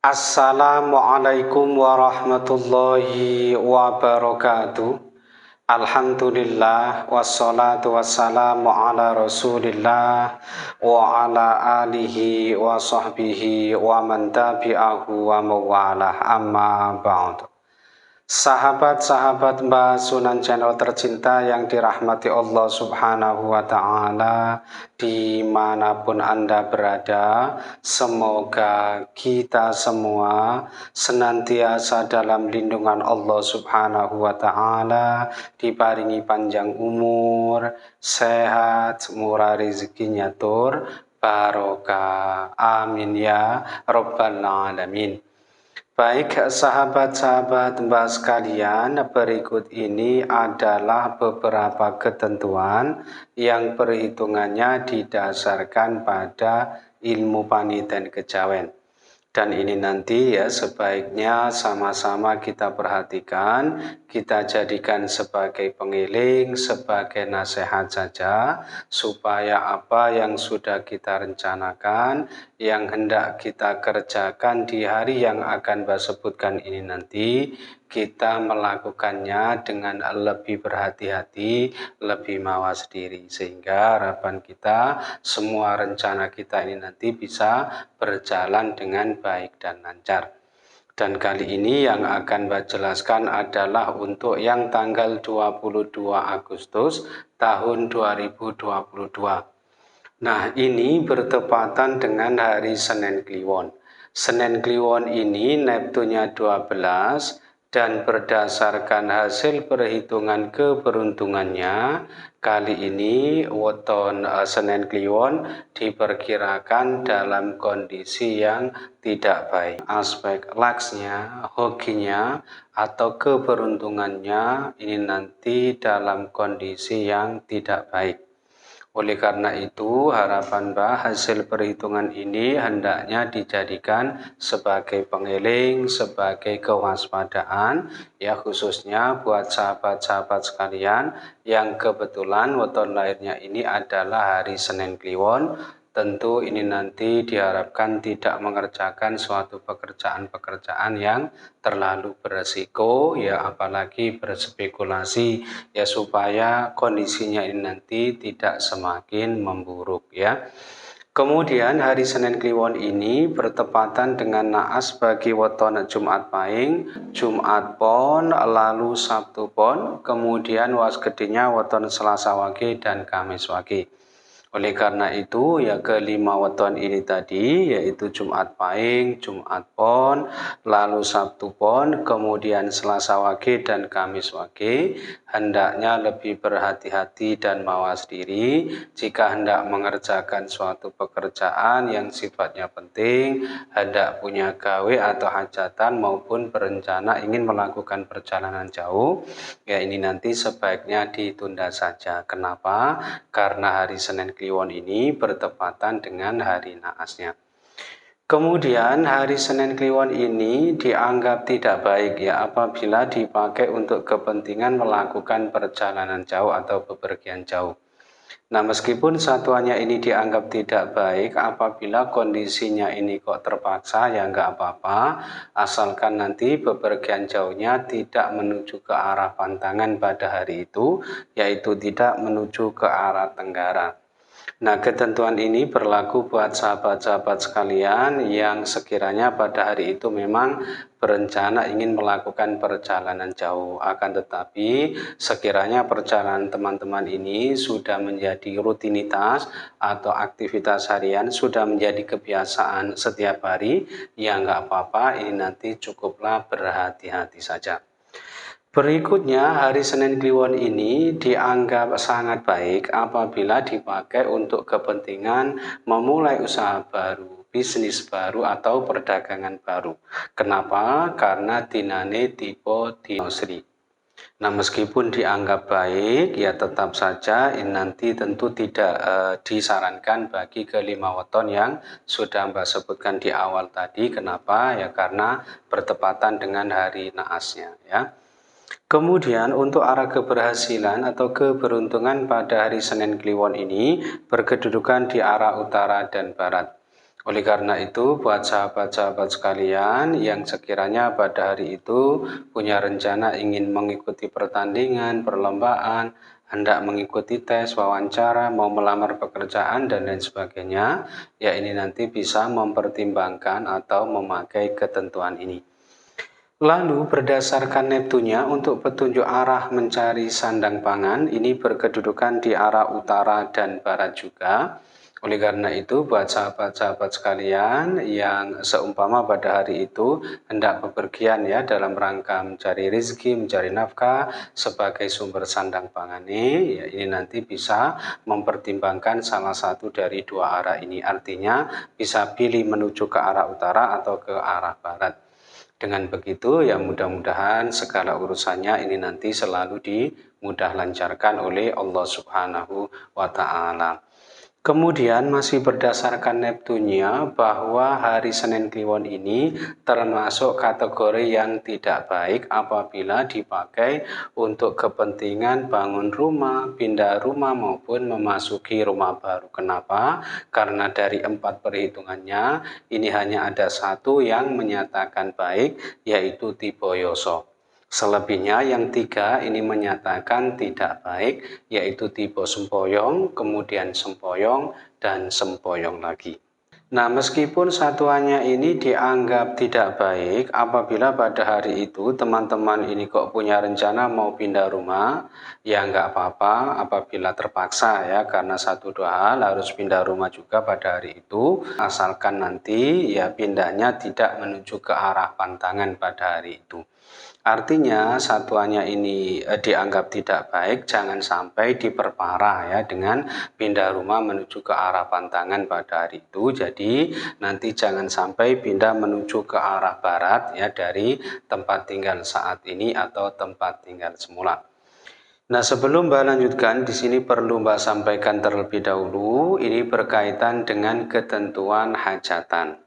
Assalamualaikum warahmatullahi wabarakatuh. Alhamdulillah wassalatu wassalamu ala rasulillah wa ala alihi wa sahbihi wa man tabi'ahu wa mawalah amma ba'du. Sahabat-sahabat Mbah Sunan Channel tercinta yang dirahmati Allah Subhanahu wa Ta'ala, dimanapun Anda berada, semoga kita semua senantiasa dalam lindungan Allah Subhanahu wa Ta'ala, diparingi panjang umur, sehat, murah rezekinya tur, barokah. Amin ya Rabbal Alamin. Baik sahabat-sahabat Mbah sekalian, berikut ini adalah beberapa ketentuan yang perhitungannya didasarkan pada ilmu paniten kejawen. Dan ini nanti ya sebaiknya sama-sama kita perhatikan, kita jadikan sebagai pengiling, sebagai nasihat saja, supaya apa yang sudah kita rencanakan, yang hendak kita kerjakan di hari yang akan Mbak sebutkan ini nanti, kita melakukannya dengan lebih berhati-hati, lebih mawas diri, sehingga harapan kita semua rencana kita ini nanti bisa berjalan dengan baik dan lancar. Dan kali ini yang akan Mbak jelaskan adalah untuk yang tanggal 22 Agustus tahun 2022. Nah, ini bertepatan dengan hari Senin Kliwon. Senin Kliwon ini Neptunnya 12 dan berdasarkan hasil perhitungan keberuntungannya, kali ini weton Senin Kliwon diperkirakan dalam kondisi yang tidak baik. Aspek laksnya, hokinya, atau keberuntungannya ini nanti dalam kondisi yang tidak baik. Oleh karena itu, harapan Mbah hasil perhitungan ini hendaknya dijadikan sebagai pengiling, sebagai kewaspadaan, ya khususnya buat sahabat-sahabat sekalian yang kebetulan weton lahirnya ini adalah hari Senin Kliwon. Tentu ini nanti diharapkan tidak mengerjakan suatu pekerjaan-pekerjaan yang terlalu beresiko, ya apalagi berspekulasi, ya supaya kondisinya ini nanti tidak semakin memburuk ya. Kemudian hari Senin Kliwon ini bertepatan dengan naas bagi weton Jumat Pahing, Jumat Pon, lalu Sabtu Pon, kemudian was gedenya weton Selasa Wage dan Kamis Wage. Oleh karena itu, ya kelima weton ini tadi, yaitu Jumat Pahing, Jumat Pon, lalu Sabtu Pon, kemudian Selasa Wage dan Kamis Wage, hendaknya lebih berhati-hati dan mawas diri jika hendak mengerjakan suatu pekerjaan yang sifatnya penting, hendak punya gawe atau hajatan maupun berencana ingin melakukan perjalanan jauh, ya ini nanti sebaiknya ditunda saja. Kenapa? Karena hari Senin Kliwon ini bertepatan dengan hari naasnya. Kemudian hari Senin Kliwon ini dianggap tidak baik ya apabila dipakai untuk kepentingan melakukan perjalanan jauh atau bepergian jauh. Nah, meskipun satuannya ini dianggap tidak baik, apabila kondisinya ini kok terpaksa ya nggak apa-apa, asalkan nanti bepergian jauhnya tidak menuju ke arah pantangan pada hari itu, yaitu tidak menuju ke arah tenggara. Nah, ketentuan ini berlaku buat sahabat-sahabat sekalian yang sekiranya pada hari itu memang berencana ingin melakukan perjalanan jauh. Akan tetapi, sekiranya perjalanan teman-teman ini sudah menjadi rutinitas atau aktivitas harian, sudah menjadi kebiasaan setiap hari, ya nggak apa-apa, ini nanti cukuplah berhati-hati saja. Berikutnya, hari Senin Kliwon ini dianggap sangat baik apabila dipakai untuk kepentingan memulai usaha baru, bisnis baru atau perdagangan baru. Kenapa? Karena dinane tipe dinosri. Nah, meskipun dianggap baik, ya tetap saja ini nanti tentu tidak disarankan bagi kelima weton yang sudah Mbak sebutkan di awal tadi. Kenapa? Ya karena bertepatan dengan hari naasnya ya. Kemudian untuk arah keberhasilan atau keberuntungan pada hari Senin Kliwon ini berkedudukan di arah utara dan barat. Oleh karena itu, buat sahabat-sahabat sekalian yang sekiranya pada hari itu punya rencana ingin mengikuti pertandingan, perlombaan, hendak mengikuti tes, wawancara, mau melamar pekerjaan, dan lain sebagainya, ya ini nanti bisa mempertimbangkan atau memakai ketentuan ini. Lalu berdasarkan Neptunya untuk petunjuk arah mencari sandang pangan ini berkedudukan di arah utara dan barat juga. Oleh karena itu buat sahabat-sahabat sekalian yang seumpama pada hari itu hendak bepergian ya dalam rangka mencari rezeki, mencari nafkah sebagai sumber sandang pangan ya ini nanti bisa mempertimbangkan salah satu dari dua arah ini. Artinya bisa pilih menuju ke arah utara atau ke arah barat. Dengan begitu ya mudah-mudahan segala urusannya ini nanti selalu dimudah lancarkan oleh Allah Subhanahu wa taala. Kemudian masih berdasarkan Neptunya bahwa hari Senin Kliwon ini termasuk kategori yang tidak baik apabila dipakai untuk kepentingan bangun rumah, pindah rumah maupun memasuki rumah baru. Kenapa? Karena dari 4 perhitungannya ini hanya ada satu yang menyatakan baik yaitu Tiboyoso. Selebihnya yang 3 ini menyatakan tidak baik, yaitu tipe sempoyong, kemudian sempoyong, dan sempoyong lagi. Nah, meskipun satuannya ini dianggap tidak baik, apabila pada hari itu teman-teman ini kok punya rencana mau pindah rumah, ya nggak apa-apa apabila terpaksa ya, karena satu dua hal harus pindah rumah juga pada hari itu, asalkan nanti ya pindahnya tidak menuju ke arah pantangan pada hari itu. Artinya satuannya ini dianggap tidak baik, jangan sampai diperparah ya dengan pindah rumah menuju ke arah pantangan pada hari itu. Jadi nanti jangan sampai pindah menuju ke arah barat ya dari tempat tinggal saat ini atau tempat tinggal semula. Nah, sebelum Mbak lanjutkan, di sini perlu Mbak sampaikan terlebih dahulu, ini berkaitan dengan ketentuan hajatan.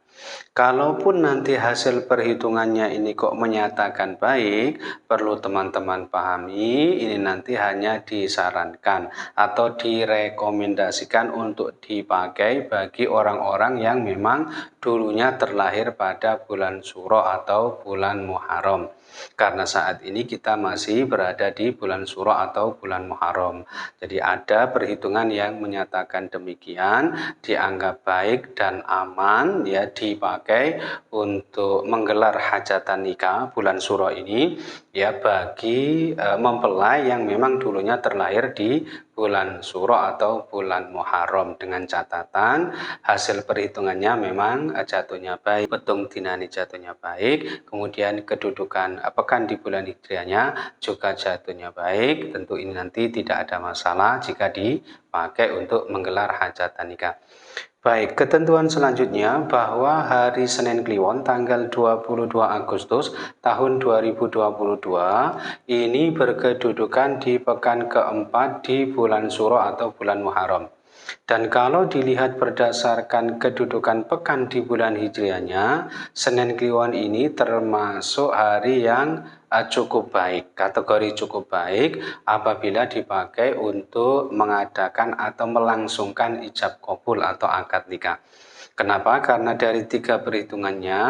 Kalaupun nanti hasil perhitungannya ini kok menyatakan baik, perlu teman-teman pahami ini nanti hanya disarankan atau direkomendasikan untuk dipakai bagi orang-orang yang memang dulunya terlahir pada bulan Suro atau bulan Muharram. Karena saat ini kita masih berada di bulan Suro atau bulan Muharram. Jadi ada perhitungan yang menyatakan demikian, dianggap baik dan aman ya dipakai untuk menggelar hajatan nikah bulan Suro ini ya bagi mempelai yang memang dulunya terlahir di bulan Suro atau bulan Muharram, dengan catatan hasil perhitungannya memang jatuhnya baik, petung dinani jatuhnya baik, kemudian kedudukan pekan di bulan hijriahnya juga jatuhnya baik. Tentu ini nanti tidak ada masalah jika dipakai untuk menggelar hajatan nikah. Baik, ketentuan selanjutnya bahwa hari Senin Kliwon tanggal 22 Agustus tahun 2022 ini berkedudukan di pekan keempat di bulan Suro atau bulan Muharram. Dan kalau dilihat berdasarkan kedudukan pekan di bulan hijriahnya, Senin Kliwon ini termasuk hari yang cukup baik, kategori cukup baik apabila dipakai untuk mengadakan atau melangsungkan ijab kabul atau akad nikah. Kenapa? Karena dari 3 perhitungannya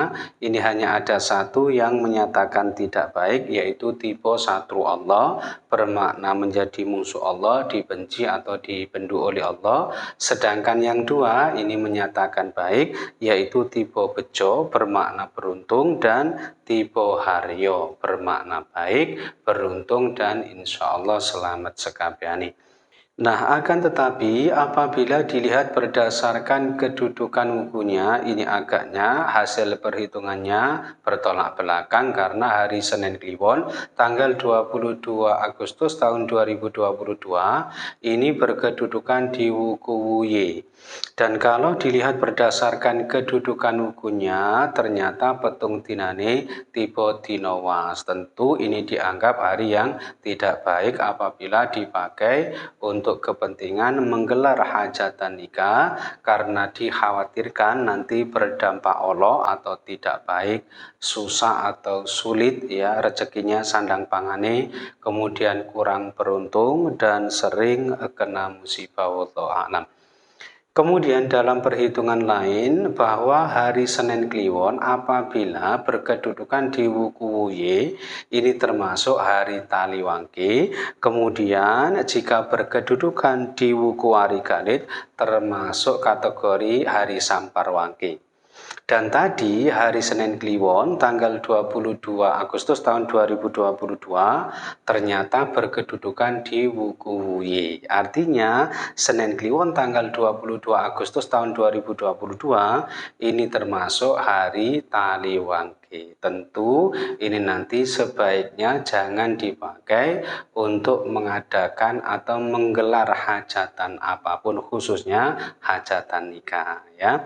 ini hanya ada satu yang menyatakan tidak baik, yaitu tipe satru Allah, bermakna menjadi musuh Allah, dibenci atau dibendu oleh Allah. Sedangkan yang 2 ini menyatakan baik, yaitu tipe bejo, bermakna beruntung, dan tipe haryo, bermakna baik, beruntung, dan insya Allah selamat sekabehane. Nah, akan tetapi apabila dilihat berdasarkan kedudukan wukunya, ini agaknya hasil perhitungannya bertolak belakang karena hari Senin Kliwon tanggal 22 Agustus tahun 2022 ini berkedudukan di wuku Wuye. Dan kalau dilihat berdasarkan kedudukan wukunya, ternyata petung dinane tipe dinowas. Tentu ini dianggap hari yang tidak baik apabila dipakai untuk kepentingan menggelar hajatan nikah karena dikhawatirkan nanti berdampak olok atau tidak baik, susah atau sulit ya rezekinya sandang pangane, kemudian kurang beruntung dan sering kena musibah wallahu a'lam. Kemudian dalam perhitungan lain bahwa hari Senin Kliwon apabila berkedudukan di wuku Wuye ini termasuk hari Taliwangke. Kemudian jika berkedudukan di wuku Arigalit termasuk kategori hari Samparwangke. Dan tadi hari Senin Kliwon tanggal 22 Agustus tahun 2022 ternyata berkedudukan di wuku Wuye. Artinya Senin Kliwon tanggal 22 Agustus tahun 2022 ini termasuk hari Taliwangke. Tentu ini nanti sebaiknya jangan dipakai untuk mengadakan atau menggelar hajatan apapun, khususnya hajatan nikah ya.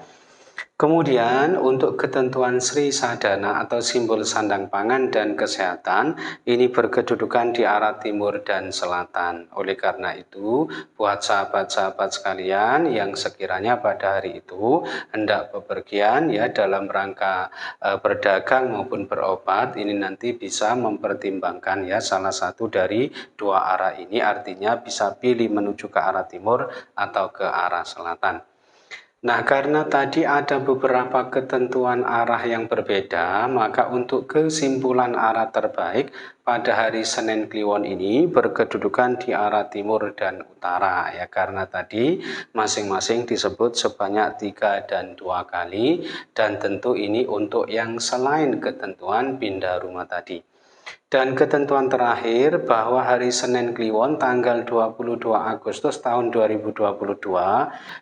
Kemudian untuk ketentuan Sri Sadana atau simbol sandang pangan dan kesehatan ini berkedudukan di arah timur dan selatan. Oleh karena itu, buat sahabat-sahabat sekalian yang sekiranya pada hari itu hendak bepergian ya dalam rangka berdagang maupun berobat, ini nanti bisa mempertimbangkan ya salah satu dari dua arah ini, artinya bisa pilih menuju ke arah timur atau ke arah selatan. Nah, karena tadi ada beberapa ketentuan arah yang berbeda, maka untuk kesimpulan arah terbaik pada hari Senin Kliwon ini berkedudukan di arah timur dan utara ya, karena tadi masing-masing disebut sebanyak 3 dan 2 kali, dan tentu ini untuk yang selain ketentuan pindah rumah tadi. Dan ketentuan terakhir bahwa hari Senin Kliwon tanggal 22 Agustus tahun 2022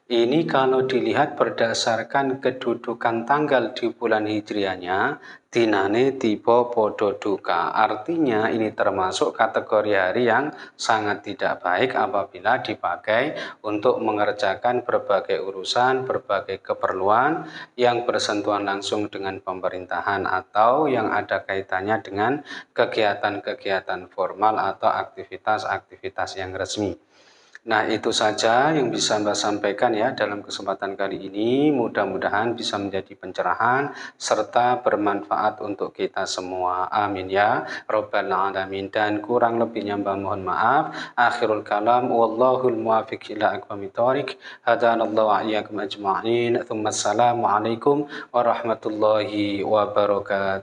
ini kalau dilihat berdasarkan kedudukan tanggal di bulan hijriahnya dinane tiba podo duka. Artinya ini termasuk kategori hari yang sangat tidak baik apabila dipakai untuk mengerjakan berbagai urusan, berbagai keperluan yang bersentuhan langsung dengan pemerintahan atau yang ada kaitannya dengan kegiatan-kegiatan formal atau aktivitas-aktivitas yang resmi. Nah, itu saja yang bisa Mbak sampaikan ya dalam kesempatan kali ini. Mudah-mudahan bisa menjadi pencerahan serta bermanfaat untuk kita semua. Amin ya Rabbal Alamin. Dan kurang lebihnya Mbak mohon maaf. Akhirul kalam. Wallahul muwafiq ila aqwamit thoriq. Hadanallahu wa iyyakum ajma'in. Tsumma assalamualaikum warahmatullahi wabarakatuh.